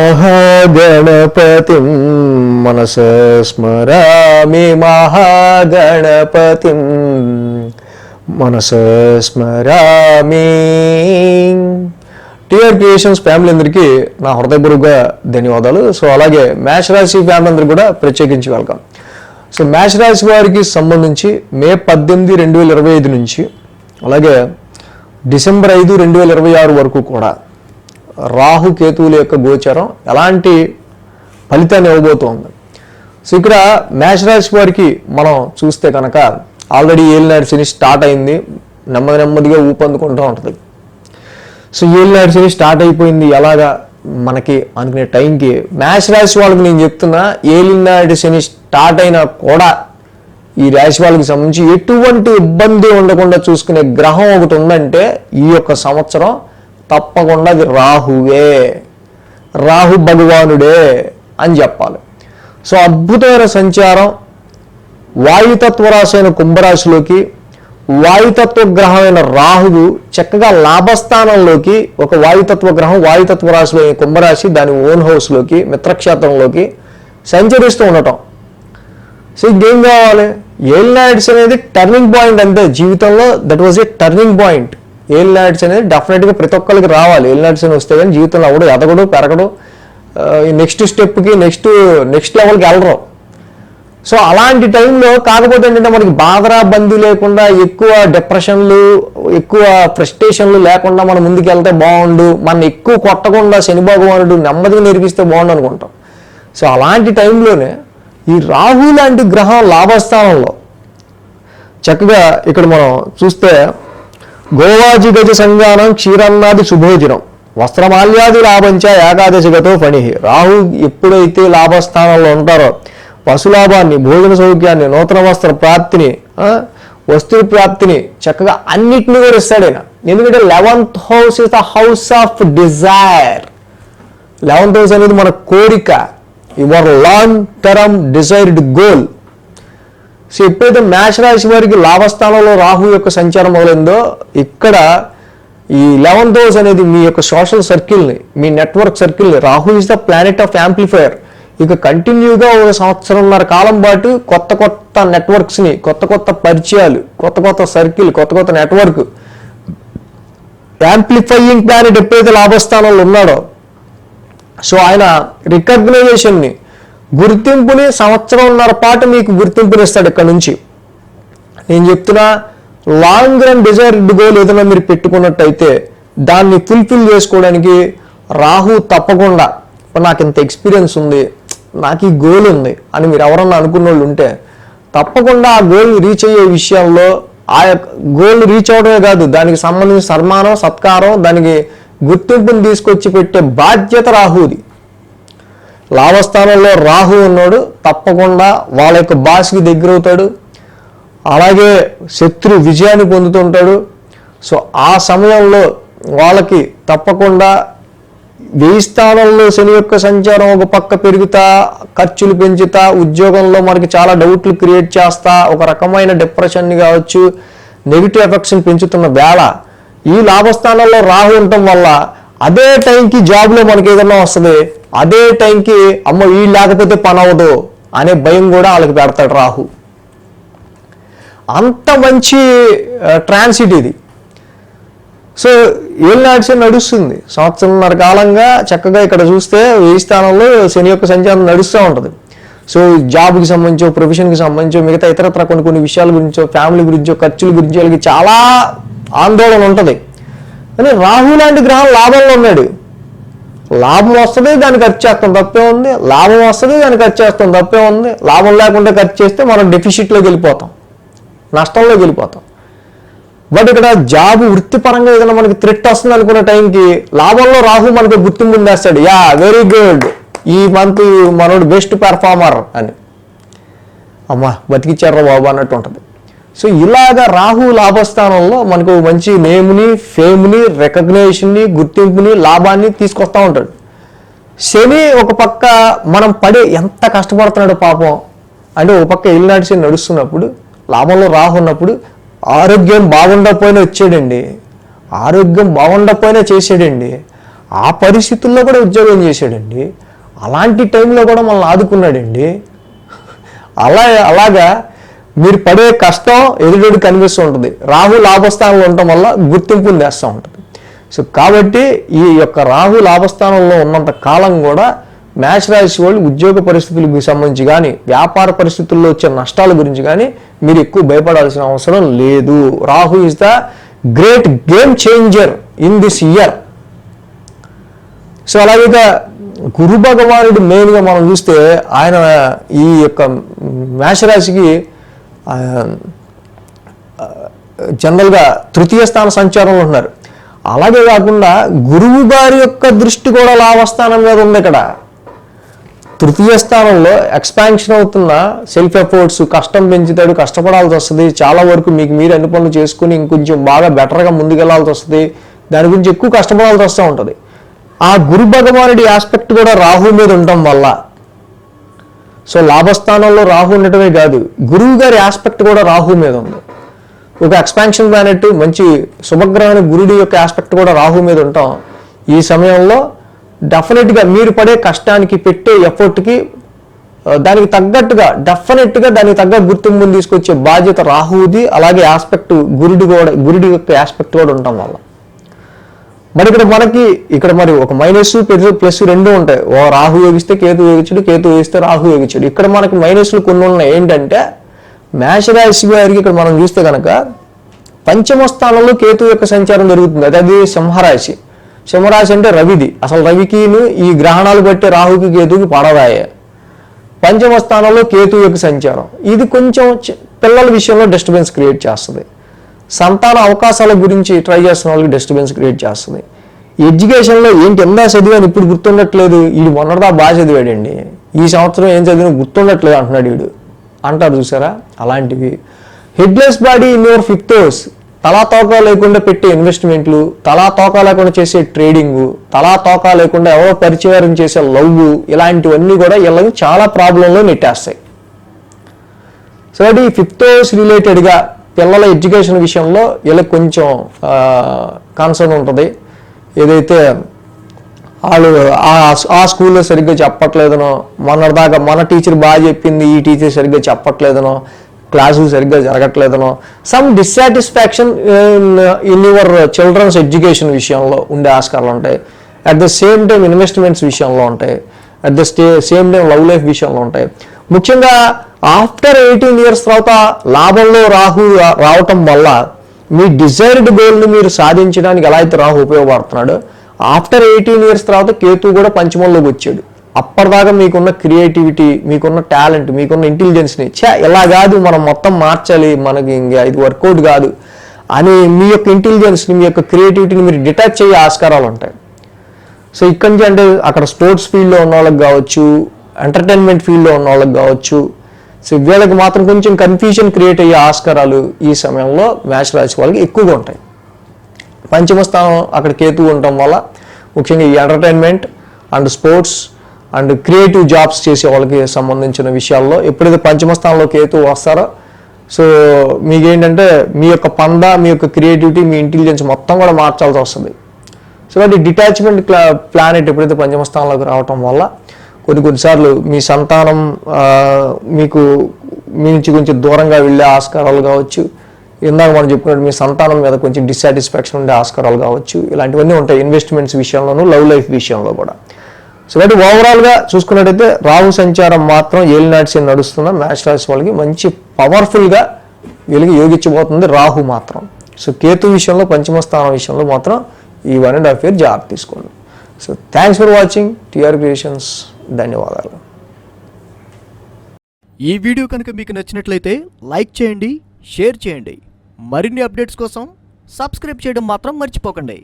మహాగణపతిం మనసా స్మరామి మహాగణపతిం మనసా స్మరామి. TR creations family అందరికీ నా హృదయపూర్వక ధన్యవాదాలు. సో అలాగే మేష రాశి ఫ్యామిలీ అందరికీ కూడా ప్రత్యేకించి వెల్కమ్. సో మేష రాశి వారికి సంబంధించి మే 18, 2025 నుంచి అలాగే డిసెంబర్ 5, 2026 వరకు కూడా రాహు కేతువుల యొక్క గోచారం ఎలాంటి ఫలితాన్ని ఇవ్వబోతోంది. సో ఇక్కడ మేషరాశి వారికి మనం చూస్తే కనుక ఆల్రెడీ ఏలినాటి శని స్టార్ట్ అయింది, నెమ్మదిగా ఊపందుకుంటూ ఉంటుంది. సో ఏలినాటి శని స్టార్ట్ అయిపోయింది ఎలాగా మనకి అనుకునే టైంకి మేషరాశి వాళ్ళకి నేను చెప్తున్నా, ఏలినాటి శని స్టార్ట్ అయినా కూడా ఈ రాశి వాళ్ళకి సంబంధించి ఎటువంటి ఇబ్బంది ఉండకుండా చూసుకునే గ్రహం ఒకటి ఉందంటే ఈ యొక్క సంవత్సరం తప్పకుండా అది రాహువే, రాహు భగవానుడే అని చెప్పాలి. సో అద్భుతమైన సంచారం వాయుతత్వ రాశి అయిన కుంభరాశిలోకి వాయుతత్వ గ్రహమైన రాహువు చక్కగా లాభస్థానంలోకి ఒక వాయుతత్వ గ్రహం వాయుతత్వ రాశిలో కుంభరాశి దాని ఓన్ హౌస్లోకి మిత్రక్షేత్రంలోకి సంచరిస్తూ ఉండటం. సో ఇంకేం కావాలి? ఏలినాటిస్ అనేది టర్నింగ్ పాయింట్ అంతే జీవితంలో. That was a turning point. ఏలినాటిస్ అనేది డెఫినెట్గా ప్రతి ఒక్కరికి రావాలి. ఏలినాటిస్ అని వస్తే కానీ జీవితంలో అవడు ఎదగడు పెరగడు, నెక్స్ట్ స్టెప్కి నెక్స్ట్ లెవెల్కి వెళ్ళరు. సో అలాంటి టైంలో కాకపోతే ఏంటంటే మనకి బాధరా బందీ లేకుండా ఎక్కువ డిప్రెషన్లు ఎక్కువ ఫ్రస్ట్రేషన్లు లేకుండా మనం ముందుకు వెళ్తే బాగుండు, మన ఎక్కువ కొట్టకుండా శని భగవానుడు నెమ్మదిగా నేర్పిస్తే బాగుండు అనుకుంటాం. సో అలాంటి టైంలోనే ఈ రాహు లాంటి గ్రహం లాభస్థానంలో చక్కగా ఇక్కడ మనం చూస్తే గోవాజి గజ సంగానం క్షీరన్నాది శుభోజనం వస్త్రమాల్యాది లాభంచ ఏకాదశిగతో ఫణి. రాహు ఎప్పుడైతే లాభస్థానంలో ఉంటారో పశులాభాన్ని, భోజన సౌఖ్యాన్ని, నూతన వస్త్ర ప్రాప్తిని, వస్తు ప్రాప్తిని చక్కగా అన్నిటిని కూడా ఇస్తాడు ఆయన. ఎందుకంటే 11th house is the house of desire. 11th house అనేది మన కోరిక, your long term desired goal. So ఎప్పుడైతే మేష రాశి వారికి లాభస్థానంలో రాహు యొక్క సంచారం మొదలైందో ఇక్కడ ఈ 11th హౌస్ అనేది మీ యొక్క సోషల్ సర్కిల్ని, మీ నెట్వర్క్ సర్కిల్ని, Rahu is the planet of amplifier. ఇక కంటిన్యూగా ఒక 1.5 సంవత్సరం కాలం పాటు కొత్త నెట్వర్క్స్ని, కొత్త పరిచయాలు, కొత్త సర్కిల్, కొత్త నెట్వర్క్ యాంప్లిఫైయింగ్ ప్లానెట్ ఎప్పుడైతే లాభస్థానంలో ఉన్నాడో సో ఆయన రికగ్నైజేషన్ని, గుర్తింపుని 1.5 సంవత్సరం పాటు మీకు గుర్తింపునిస్తాడు. ఇక్కడ నుంచి నేను చెప్తున్నా, లాంగ్ రన్ డిజైర్డ్ గోల్ ఏదైనా మీరు పెట్టుకున్నట్టయితే దాన్ని ఫుల్ఫిల్ చేసుకోవడానికి రాహు తప్పకుండా, నాకు ఇంత ఎక్స్పీరియన్స్ ఉంది, నాకు ఈ గోల్ ఉంది అని మీరు ఎవరన్నా అనుకున్న వాళ్ళు ఉంటే తప్పకుండా ఆ గోల్ రీచ్ అయ్యే విషయంలో ఆ గోల్ రీచ్ అవడమే కాదు దానికి సంబంధించిన సన్మానం సత్కారం దానికి గుర్తింపుని తీసుకొచ్చి పెట్టే బాధ్యత రాహుది. లాభస్థానంలో రాహు ఉన్నాడు, తప్పకుండా వాళ్ళ యొక్క బాస్కి దగ్గర అవుతాడు, అలాగే శత్రు విజయాన్ని పొందుతుంటాడు. సో ఆ సమయంలో వాళ్ళకి తప్పకుండా 1000 స్థానంలో శని యొక్క సంచారం ఒక పక్క పెరుగుతా, ఖర్చులు పెంచుతా, ఉద్యోగంలో మనకి చాలా డౌట్లు క్రియేట్ చేస్తా, ఒక రకమైన డిప్రెషన్ని కావచ్చు నెగిటివ్ ఎఫెక్ట్స్ని పెంచుతున్న వేళ ఈ లాభస్థానంలో రాహు ఉండటం వల్ల అదే టైంకి జాబ్లో మనకి ఏదన్నా వస్తుంది, అదే టైంకి అమ్మ వీళ్ళు లేకపోతే పని అవ్వదు అనే భయం కూడా వాళ్ళకి పెడతాడు రాహు. అంత మంచి ట్రాన్సిట్ ఇది. సో ఏలినాటి నడుస్తుంది 1.5 సంవత్సరం కాలంగా చక్కగా ఇక్కడ చూస్తే 1000 స్థానంలో శని యొక్క సంచారం నడుస్తూ ఉంటుంది. సో జాబ్కి సంబంధించో, ప్రొఫెషన్కి సంబంధించో, మిగతా ఇతరత్ర కొన్ని విషయాల గురించో, ఫ్యామిలీ గురించో, ఖర్చుల గురించి వాళ్ళకి చాలా ఆందోళన ఉంటుంది. కానీ రాహు లాంటి గ్రహం లాభంలో ఉన్నాడు. లాభం వస్తుంది దాన్ని ఖర్చు చేస్తాం తప్పే ఉంది, లాభం వస్తుంది దాన్ని ఖర్చు చేస్తాం తప్పే ఉంది. లాభం లేకుండా ఖర్చు చేస్తే మనం డెఫిసిట్లోకి వెళ్ళిపోతాం, నష్టంలోకి వెళ్ళిపోతాం. బట్ ఇక్కడ జాబ్ వృత్తిపరంగా ఏదైనా మనకి థ్రెట్ వస్తుంది అనుకున్న టైంకి లాభంలో రాహు మనకు గుర్తింపు చేస్తాడు, యా వెరీ గుడ్, ఈ మంత్ మనోడు బెస్ట్ పెర్ఫార్మర్ అని, అమ్మా బతికిచ్చారా బాబు అన్నట్టు ఉంటుంది. సో ఇలాగా రాహు లాభస్థానంలో మనకు మంచి నేమ్ని, ఫేమ్ని, రికగ్నేషన్ని, గుర్తింపుని, లాభాన్ని తీసుకొస్తూ ఉంటాడు. శని ఒక పక్క మనం ఎంత కష్టపడుతున్నాడు పాపం అంటే, ఒక పక్క ఏలినాటి శని నడుస్తున్నప్పుడు లాభంలో రాహు ఉన్నప్పుడు ఆరోగ్యం బాగుండకపోయినా వచ్చాడండి, ఆరోగ్యం బాగుండకపోయినా చేసాడండి, ఆ పరిస్థితుల్లో కూడా ఉద్యోగం చేశాడండి. అలాంటి టైంలో కూడా మనల్ని ఆదుకున్నాడండి. అలాగా మీరు పడే కష్టం ఎదురుడికి కనిపిస్తూ ఉంటుంది. రాహు లాభస్థానంలో ఉండటం వల్ల గుర్తింపుని తెస్తూ ఉంటుంది. సో కాబట్టి ఈ యొక్క రాహు లాభస్థానంలో ఉన్నంత కాలం కూడా మేష రాశి వాళ్ళు ఉద్యోగ పరిస్థితులకు సంబంధించి కానీ వ్యాపార పరిస్థితుల్లో వచ్చే నష్టాల గురించి కానీ మీరు ఎక్కువ భయపడాల్సిన అవసరం లేదు. Rahu is the great game changer in this year. So అలాగే గురు భగవానుడు మెయిన్గా మనం చూస్తే ఆయన ఈ యొక్క మేషరాశికి జనరల్గా తృతీయ స్థాన సంచారంలో ఉన్నారు. అలాగే కాకుండా గురువు గారి యొక్క దృష్టి కూడా లాభస్థానం మీద ఉంది. ఇక్కడ తృతీయ స్థానంలో ఎక్స్పాన్షన్ అవుతున్న సెల్ఫ్ ఎఫర్ట్స్, కష్టం పెంచుతాడు, కష్టపడాల్సి వస్తుంది. చాలా వరకు మీకు మీరు అన్ని పనులు చేసుకుని ఇంకొంచెం బాగా బెటర్గా ముందుకెళ్లాల్సి వస్తుంది. దాని గురించి ఎక్కువ కష్టపడాల్సి వస్తూ ఉంటుంది. ఆ గురు భగవానుడి ఆస్పెక్ట్ కూడా రాహు మీద ఉండటం వల్ల, సో లాభస్థానంలో రాహు ఉండటమే కాదు, గురువు గారి ఆస్పెక్ట్ కూడా రాహు మీద ఉంది. ఒక ఎక్స్పాన్షన్ ప్లానెట్, మంచి శుభగ్రహమైన గురుడి యొక్క ఆస్పెక్ట్ కూడా రాహు మీద ఉంటాం. ఈ సమయంలో డెఫినెట్గా మీరు పడే కష్టానికి, పెట్టే ఎఫర్ట్కి దానికి తగ్గట్టుగా డెఫినెట్గా దానికి తగ్గ గుర్తింపుని తీసుకొచ్చే బాధ్యత రాహుది. అలాగే ఆస్పెక్ట్ గురుడి యొక్క ఆస్పెక్ట్ కూడా ఉండటం వల్ల మరి ఇక్కడ మరి ఒక మైనస్ ప్లస్ రెండు ఉంటాయి. ఓ రాహు యోగిస్తే కేతు యోగించడు, కేతు యోగిస్తే రాహు యోగించడు. ఇక్కడ మనకి మైనస్లు కొన్ని ఉన్నాయి. ఏంటంటే మేషరాశి వారికి ఇక్కడ మనం చూస్తే కనుక పంచమ స్థానంలో కేతు యొక్క సంచారం జరుగుతుంది. అది సింహరాశి. సింహరాశి అంటే రవిది. అసలు రవికి ఈ గ్రహణాలు బట్టి రాహుకి కేతుకి పడదాయే. పంచమ స్థానంలో కేతు యొక్క సంచారం ఇది కొంచెం పిల్లల విషయంలో డిస్టర్బెన్స్ క్రియేట్ చేస్తుంది. సంతాన అవకాశాల గురించి ట్రై చేస్తున్న వాళ్ళకి డిస్టర్బెన్స్ క్రియేట్ చేస్తుంది. ఎడ్యుకేషన్లో ఏంటి ఎందా చదివాను ఇప్పుడు గుర్తుండట్లేదు, వీడు మొన్నటిదా బాగా చదివాడండి, ఈ సంవత్సరం ఏం చదివిన గుర్తుండట్లేదు అంటున్నాడు వీడు అంటారు చూసారా. అలాంటివి headless body in your fifth house, తలా తోక లేకుండా పెట్టే ఇన్వెస్ట్మెంట్లు, తలా తోక లేకుండా చేసే ట్రేడింగ్, తలా తోక లేకుండా ఎవరో పరిచయం చేసే లవ్, ఇలాంటివన్నీ కూడా వీళ్ళకి చాలా ప్రాబ్లంలో నెట్టేస్తాయి. సో అది ఫిఫ్త్ హౌస్ రిలేటెడ్గా పిల్లల ఎడ్యుకేషన్ విషయంలో వీళ్ళకి కొంచెం కన్సర్న్ ఉంటుంది. ఏదైతే వాళ్ళు ఆ స్కూల్లో సరిగ్గా చెప్పట్లేదనో, మొన్నటిదాకా మన టీచర్ బాగా చెప్పింది ఈ టీచర్ సరిగ్గా చెప్పట్లేదనో, క్లాసులు సరిగ్గా జరగట్లేదనో, some dissatisfaction in your children's education విషయంలో ఉండే ఆస్కారాలు ఉంటాయి. At the same time investments విషయంలో ఉంటాయి. At the same time love life విషయంలో ఉంటాయి. ముఖ్యంగా ఆఫ్టర్ 18 years తర్వాత లాభంలో రాహు రావటం వల్ల మీ డిజైర్డ్ గోల్ని మీరు సాధించడానికి ఎలా అయితే రాహు ఉపయోగపడుతున్నాడో, ఆఫ్టర్ 18 years తర్వాత కేతు కూడా పంచమంలోకి వచ్చాడు. అప్పటిదాకా మీకున్న క్రియేటివిటీ, మీకున్న టాలెంట్, మీకున్న ఇంటెలిజెన్స్ని ఇలా కాదు మనం మొత్తం మార్చాలి, మనకి ఇంకా ఇది వర్కౌట్ కాదు అని మీ యొక్క ఇంటెలిజెన్స్ని, మీ యొక్క క్రియేటివిటీని మీరు డిటాచ్ అయ్యే ఆస్కారాలు ఉంటాయి. సో ఇక్కడి నుంచి అంటే అక్కడ స్పోర్ట్స్ ఫీల్డ్లో ఉన్న వాళ్ళకి కావచ్చు, ఎంటర్టైన్మెంట్ ఫీల్డ్లో ఉన్న వాళ్ళకి కావచ్చు, సో వీళ్ళకి మాత్రం కొంచెం కన్ఫ్యూజన్ క్రియేట్ అయ్యే ఆస్కారాలు ఈ సమయంలో మేష రాశి వాళ్ళకి ఎక్కువగా ఉంటాయి. పంచమ స్థానం అక్కడ కేతు ఉండటం వల్ల ముఖ్యంగా ఈ entertainment and sports and creative jobs చేసే వాళ్ళకి సంబంధించిన విషయాల్లో ఎప్పుడైతే పంచమ స్థానంలో కేతు వస్తారో, సో మీకేంటంటే మీ యొక్క పందా, మీ యొక్క క్రియేటివిటీ, మీ ఇంటెలిజెన్స్ మొత్తం కూడా మార్చాల్సి వస్తుంది. సో అది డిటాచ్మెంట్ ప్లానెట్ ఎప్పుడైతే పంచమ స్థానంలోకి రావటం వల్ల కొన్నిసార్లు మీ సంతానం మీకు మీ నుంచి కొంచెం దూరంగా వెళ్ళే ఆస్కారాలు కావచ్చు, ఇందాక మనం చెప్పుకున్నట్టు మీ సంతానం మీద కొంచెం డిస్సాటిస్ఫాక్షన్ ఉండే ఆస్కారాలు కావచ్చు, ఇలాంటివన్నీ ఉంటాయి ఇన్వెస్ట్మెంట్స్ విషయంలోనూ, లవ్ లైఫ్ విషయంలో కూడా. సో కాబట్టి ఓవరాల్గా చూసుకున్నట్టయితే రాహు సంచారం మాత్రం ఏలినాటి శని నడుస్తున్న మేష రాశి వాళ్ళకి మంచి పవర్ఫుల్గా వీళ్ళకి యోగించబోతుంది రాహు మాత్రం. సో కేతు విషయంలో, పంచమ స్థానం విషయంలో మాత్రం ఈ 1.5 year జాగ్రత్త తీసుకోండి. So thanks for watching TR Creations. ధన్యవాదాలు. ఈ వీడియో కనుక మీకు నచ్చినట్లయితే లైక్ చేయండి, షేర్ చేయండి. మరిన్ని అప్డేట్స్ కోసం సబ్స్క్రైబ్ చేయడం మాత్రం మర్చిపోకండి.